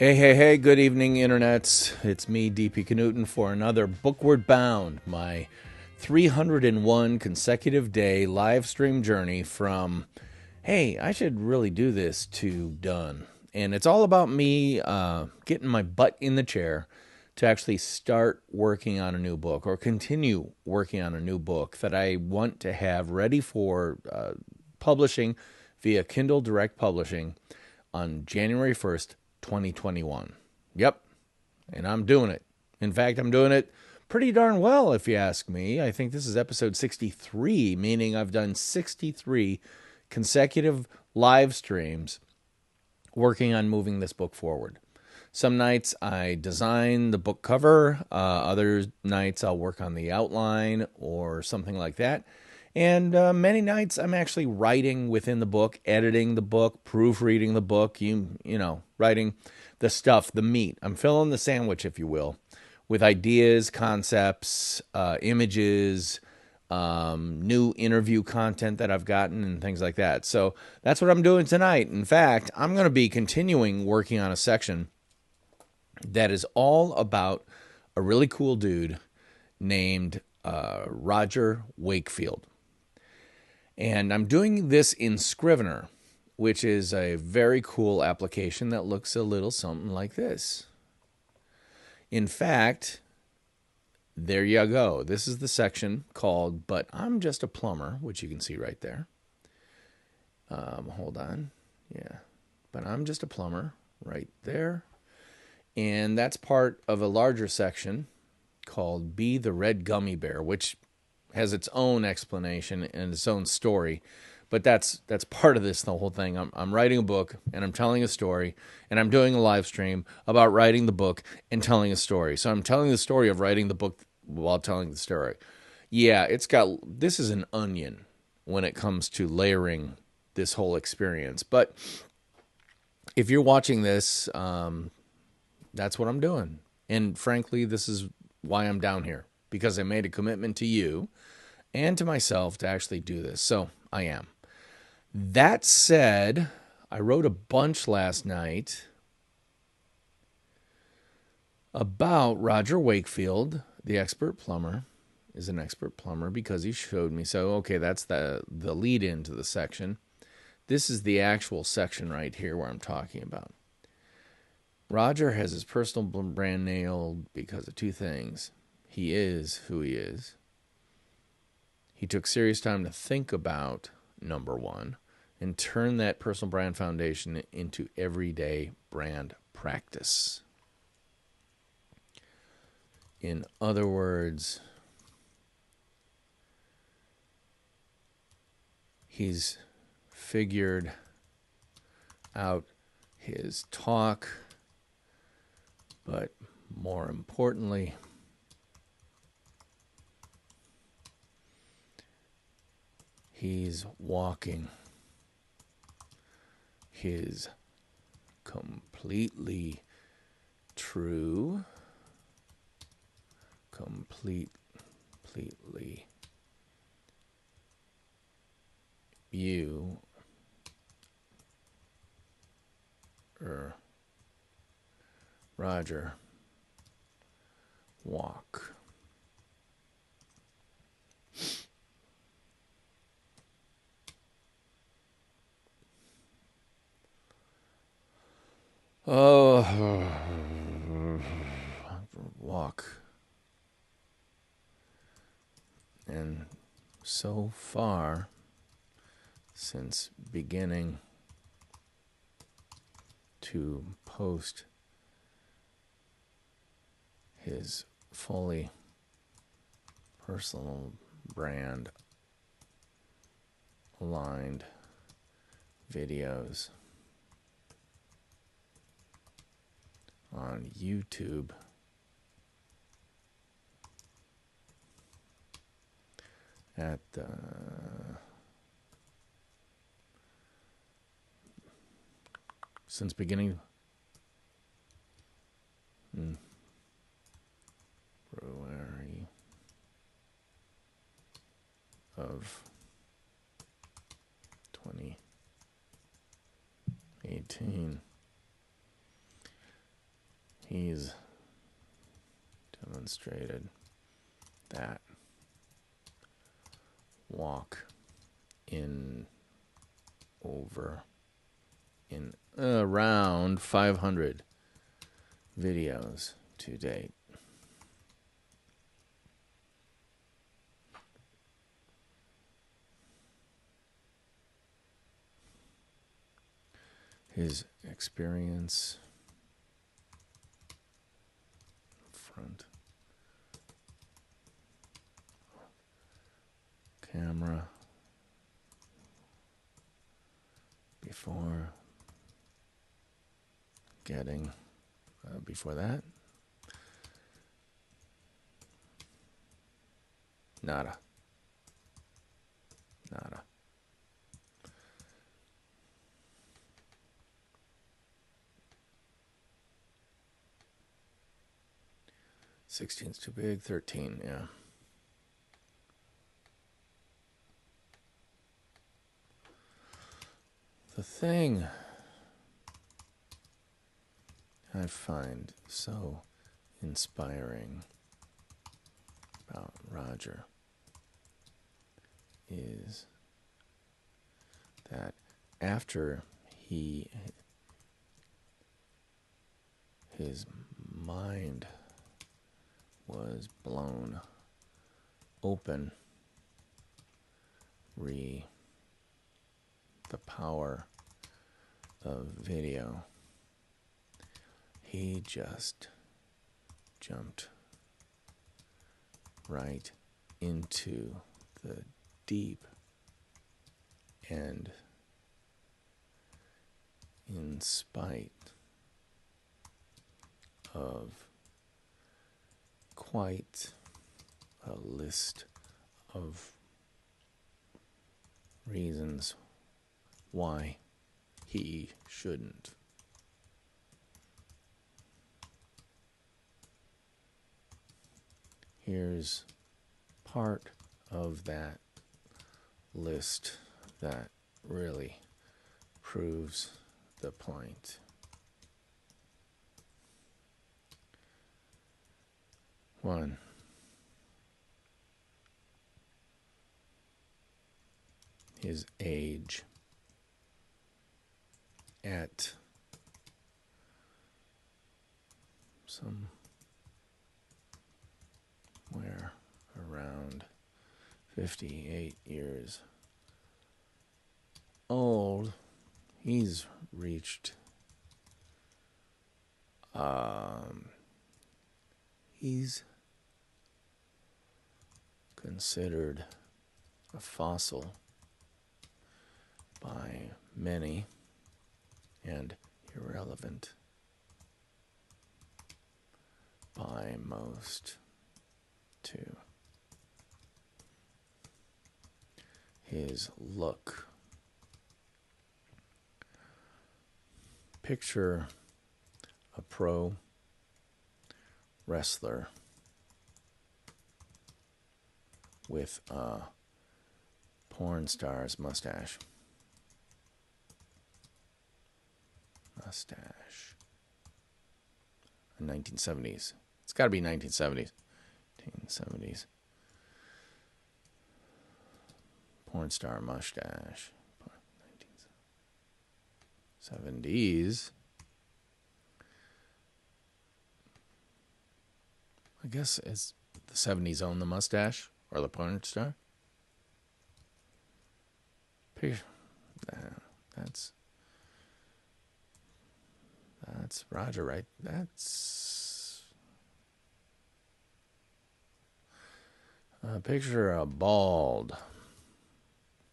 Hey, hey, hey, good evening, internets. It's me, DP Knudten, for another Bookward Bound, my 301 consecutive day live stream journey from, hey, I should really do this, to done. And it's all about me getting my butt in the chair to actually start working on a new book or continue working on a new book that I want to have ready for publishing via Kindle Direct Publishing on January 1st, 2021. Yep, and I'm doing it. In fact, I'm doing it pretty darn well, if you ask me. I think this is episode 63, meaning I've done 63 consecutive live streams working on moving this book forward. Some nights I design the book cover, other nights I'll work on the outline or something like that. And many nights I'm actually writing within the book, editing the book, proofreading the book, you know, writing the stuff, the meat. I'm filling the sandwich, if you will, with ideas, concepts, images, new interview content that I've gotten and things like that. So that's what I'm doing tonight. In fact, I'm going to be continuing working on a section that is all about a really cool dude named Roger Wakefield. And I'm doing this in Scrivener, which is a very cool application that looks a little something like this. In fact, there you go. This is the section called But I'm Just a Plumber, which you can see right there. Hold on. Yeah. But I'm Just a Plumber right there. And that's part of a larger section called Be the Red Gummy Bear, which has its own explanation and its own story. But that's part of this, the whole thing. I'm writing a book, and I'm telling a story, and I'm doing a live stream about writing the book and telling a story. So I'm telling the story of writing the book while telling the story. Yeah, this is an onion when it comes to layering this whole experience. But if you're watching this, that's what I'm doing. And frankly, this is why I'm down here, because I made a commitment to you and to myself to actually do this. So I am. That said, I wrote a bunch last night about Roger Wakefield, the expert plumber, is an expert plumber because he showed me. So, okay, that's the lead into the section. This is the actual section right here where I'm talking about. Roger has his personal brand nailed because of two things. He is who he is. He took serious time to think about, number one, and turn that personal brand foundation into everyday brand practice. In other words, he's figured out his talk, but more importantly, he's walking his completely true, completely you Roger walk. Oh, walk. And so far, since beginning to post his fully personal brand aligned videos on YouTube, at since beginning February of 2018 he's demonstrated that walk in around 500 videos to date. His experience front camera before getting before that, nada. 16's too big, 13, yeah. The thing I find so inspiring about Roger is that after his mind was blown open, the power of video, he just jumped right into the deep end, in spite of quite a list of reasons why he shouldn't. Here's part of that list that really proves the point. One, his age at somewhere around 58 years old, he's reached he's considered a fossil by many and irrelevant by most too. His look. Picture a pro wrestler with a porn star's mustache. Mustache. 1970s. It's got to be 1970s. 1970s. Porn star mustache. 1970s. I guess it's the 70s own the mustache or the porn star. That's Roger, right? That's picture a bald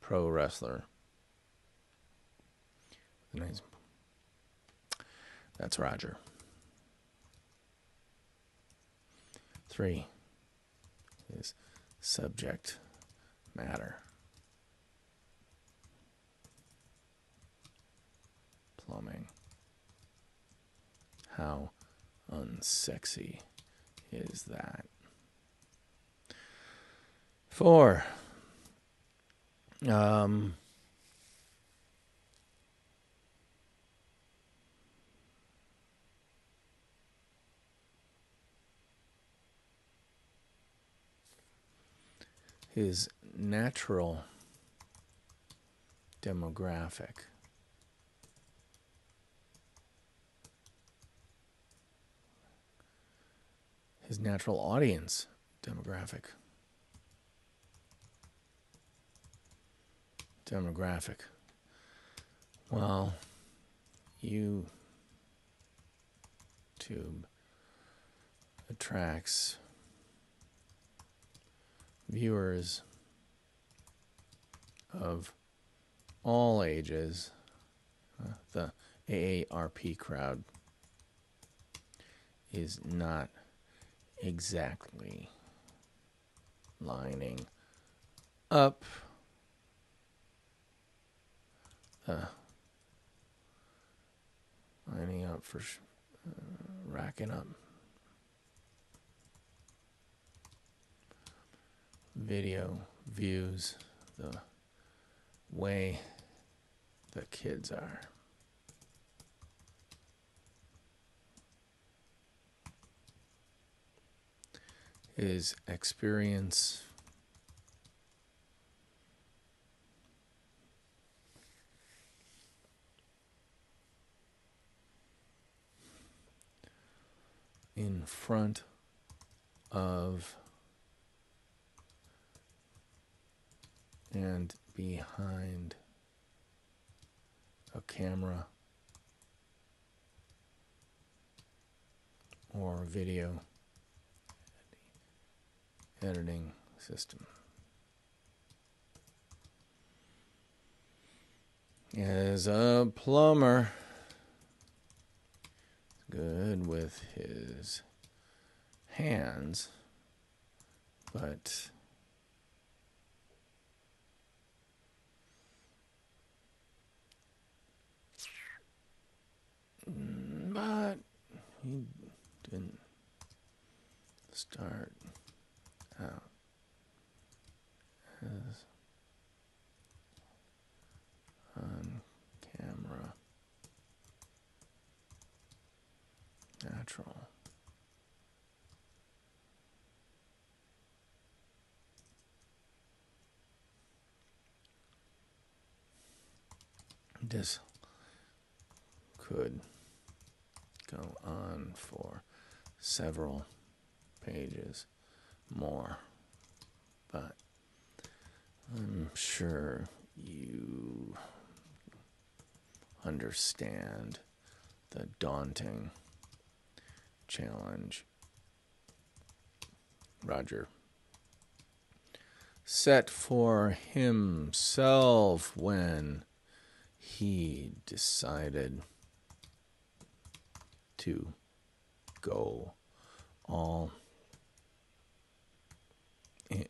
pro wrestler. Nice. That's Roger. 3 is subject matter. Plumbing. How unsexy is that? 4. his natural demographic. His natural audience demographic. Well, YouTube attracts viewers of all ages. The AARP crowd is not exactly lining up. Lining up for racking up video views the way the kids are. His experience in front of and behind a camera or video editing system. As a plumber, good with his hands, but he didn't start out as on camera natural. This could go on for several pages more, but I'm sure you understand the daunting challenge Roger set for himself when he decided to go all in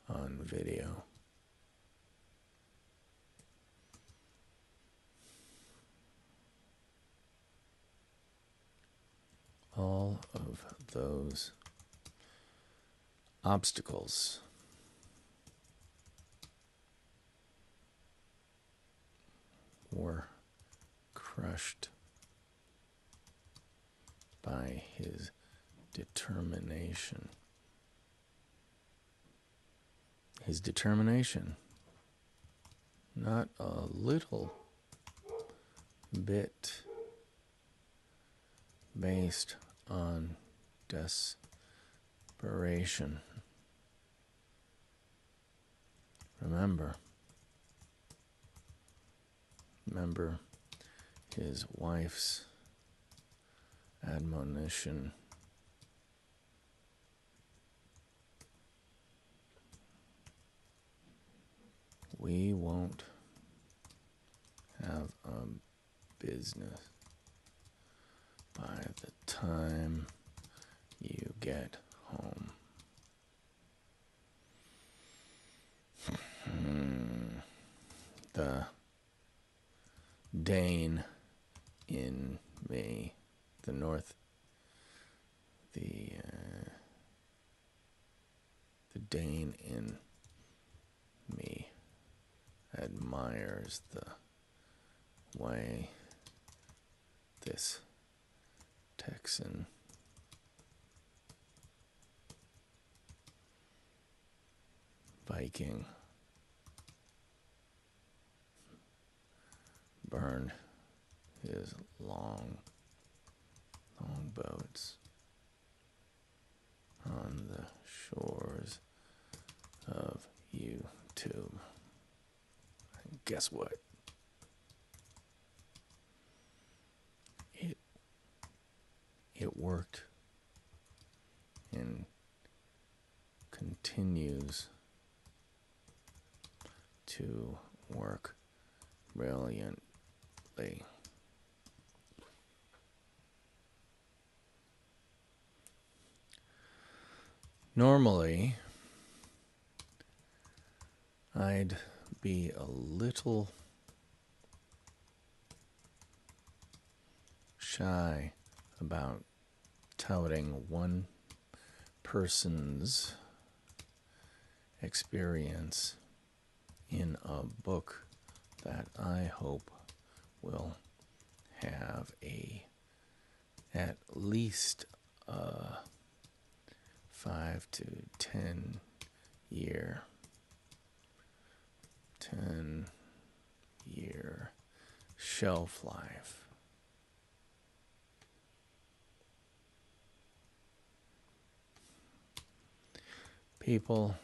on video. All of those obstacles were crushed by his determination. His determination, not a little bit based on desperation. Remember his wife's admonition. We won't have a business by the time you get home. The Dane in me, the Dane in me admires the way this Texan Viking burned his longboats on the shores of YouTube. And guess what? It worked and continues to work brilliantly. Normally, I'd be a little shy about touting one person's experience in a book that I hope will have at least a 5 to 10 year shelf life. People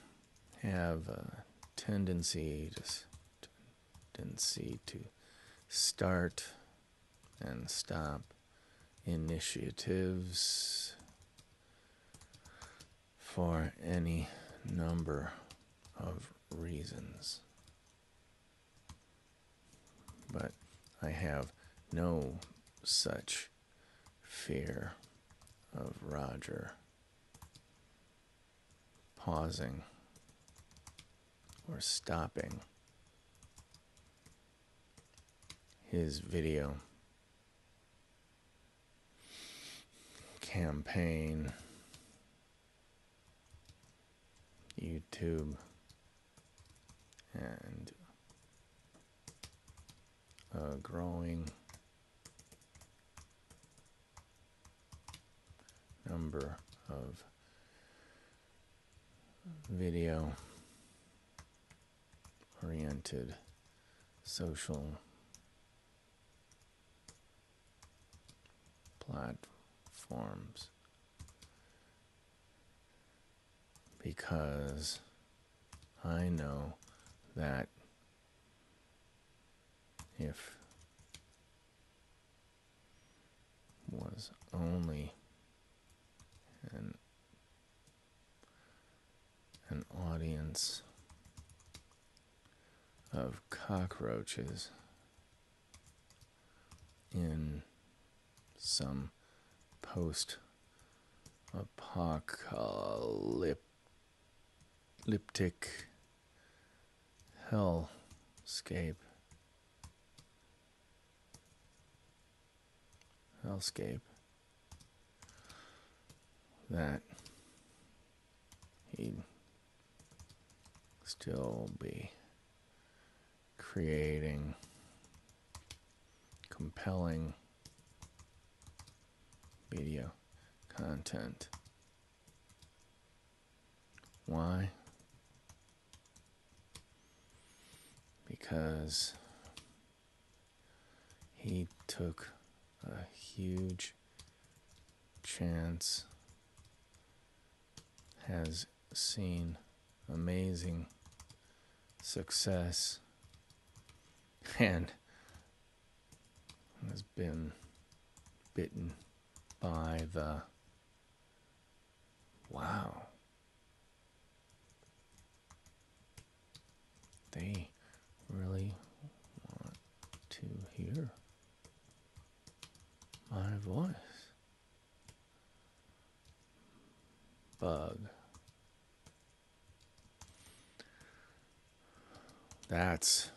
have a tendency to start and stop initiatives for any number of reasons. But I have no such fear of Roger pausing or stopping his video campaign, YouTube, and a growing number of video-oriented social platforms, because I know that if was only an audience of cockroaches in some post-apocalyptic hellscape, that he'd still be creating compelling video content. Why? Because he took a huge chance, has seen amazing success, and has been bitten by the wow, they really want to hear my voice bug. That's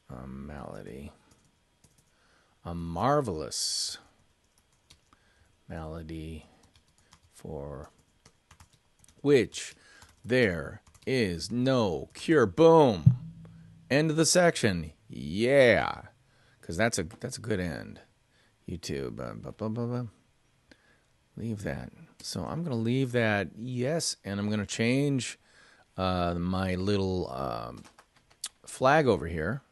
a malady, a marvelous malady for which there is no cure. Boom. End of the section. Yeah, because that's a good end. YouTube. Leave that. So I'm going to leave that yes, and I'm going to change my little flag over here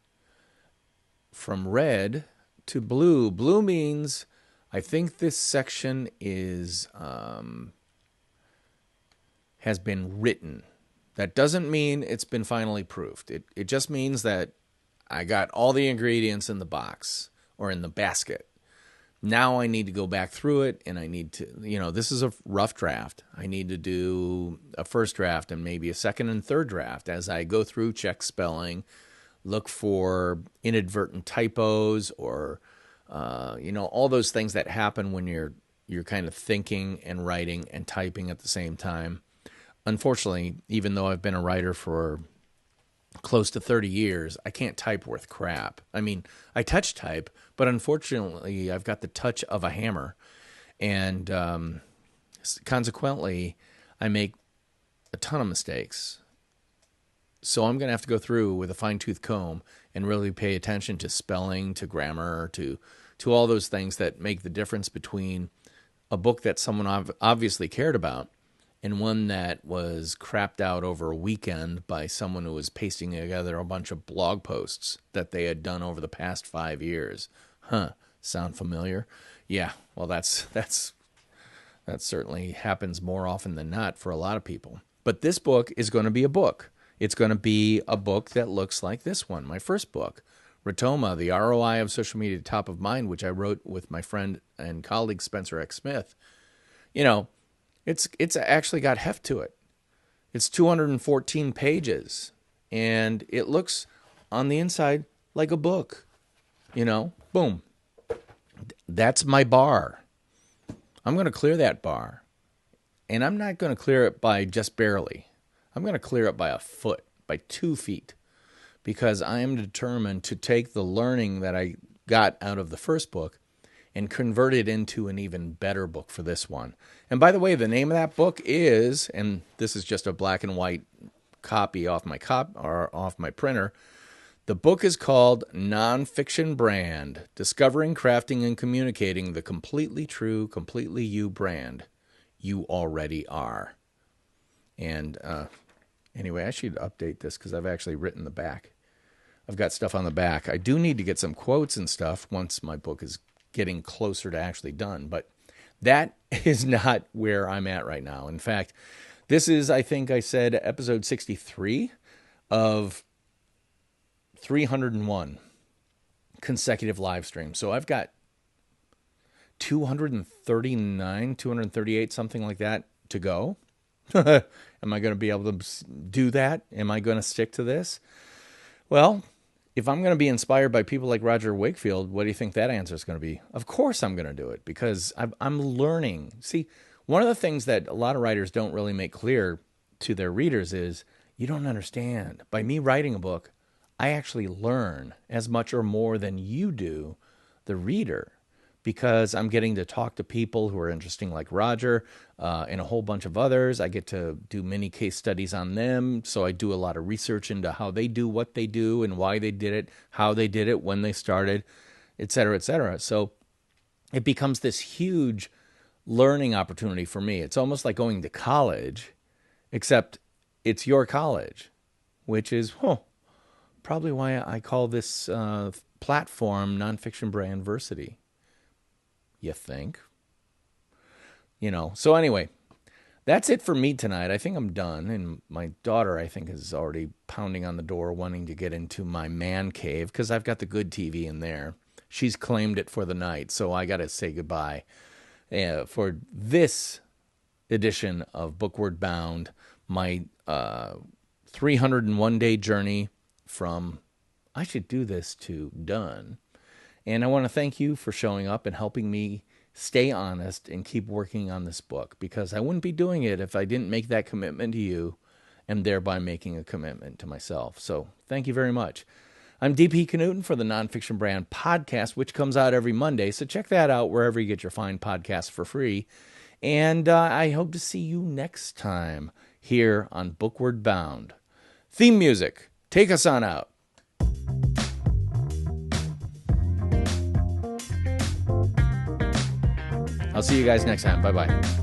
from red to blue. Blue means I think this section is has been written. That doesn't mean it's been finally proofed. It just means that I got all the ingredients in the box or in the basket. Now I need to go back through it, and I need to, this is a rough draft. I need to do a first draft and maybe a second and third draft as I go through, check spelling, look for inadvertent typos or, all those things that happen when you're kind of thinking and writing and typing at the same time. Unfortunately, even though I've been a writer for close to 30 years, I can't type worth crap. I mean, I touch type, but unfortunately, I've got the touch of a hammer. And consequently, I make a ton of mistakes. So I'm going to have to go through with a fine-tooth comb and really pay attention to spelling, to grammar, to all those things that make the difference between a book that someone obviously cared about and one that was crapped out over a weekend by someone who was pasting together a bunch of blog posts that they had done over the past 5 years. Sound familiar? Yeah, well, that certainly happens more often than not for a lot of people. But this book is going to be a book. It's going to be a book that looks like this one, my first book, Rotoma, the ROI of Social Media Top of Mind, which I wrote with my friend and colleague Spencer X. Smith. It's actually got heft to it. It's 214 pages, and it looks on the inside like a book. Boom. That's my bar. I'm going to clear that bar, and I'm not going to clear it by just barely. I'm going to clear it by a foot, by 2 feet, because I am determined to take the learning that I got out of the first book and convert it into an even better book for this one. And by the way, the name of that book is, and this is just a black and white copy off my printer. The book is called NONFICTION BRAND: Discovering, Crafting, and Communicating the Completely True, Completely You Brand You Already Are. And anyway, I should update this because I've actually written the back. I've got stuff on the back. I do need to get some quotes and stuff once my book is getting closer to actually done, but that is not where I'm at right now. In fact, this is, I think I said, episode 63 of 301 consecutive live streams. So I've got 239, 238, something like that to go. Am I going to be able to do that? Am I going to stick to this? Well, if I'm going to be inspired by people like Roger Wakefield, what do you think that answer is going to be? Of course I'm going to do it because I'm learning. See, one of the things that a lot of writers don't really make clear to their readers is you don't understand. By me writing a book, I actually learn as much or more than you do, the reader, because I'm getting to talk to people who are interesting like Roger and a whole bunch of others. I get to do mini case studies on them. So I do a lot of research into how they do what they do and why they did it, how they did it, when they started, et cetera, et cetera. So it becomes this huge learning opportunity for me. It's almost like going to college, except it's your college, which is probably why I call this platform Nonfiction Brand Versity. You think? So anyway, that's it for me tonight. I think I'm done. And my daughter, I think, is already pounding on the door wanting to get into my man cave because I've got the good TV in there. She's claimed it for the night, so I got to say goodbye for this edition of Bookward Bound, my 301-day journey from I should do this to done. And I want to thank you for showing up and helping me stay honest and keep working on this book, because I wouldn't be doing it if I didn't make that commitment to you and thereby making a commitment to myself. So thank you very much. I'm DP Knudten for the Nonfiction Brand podcast, which comes out every Monday. So check that out wherever you get your fine podcasts for free. And I hope to see you next time here on Bookward Bound. Theme music. Take us on out. I'll see you guys next time. Bye-bye.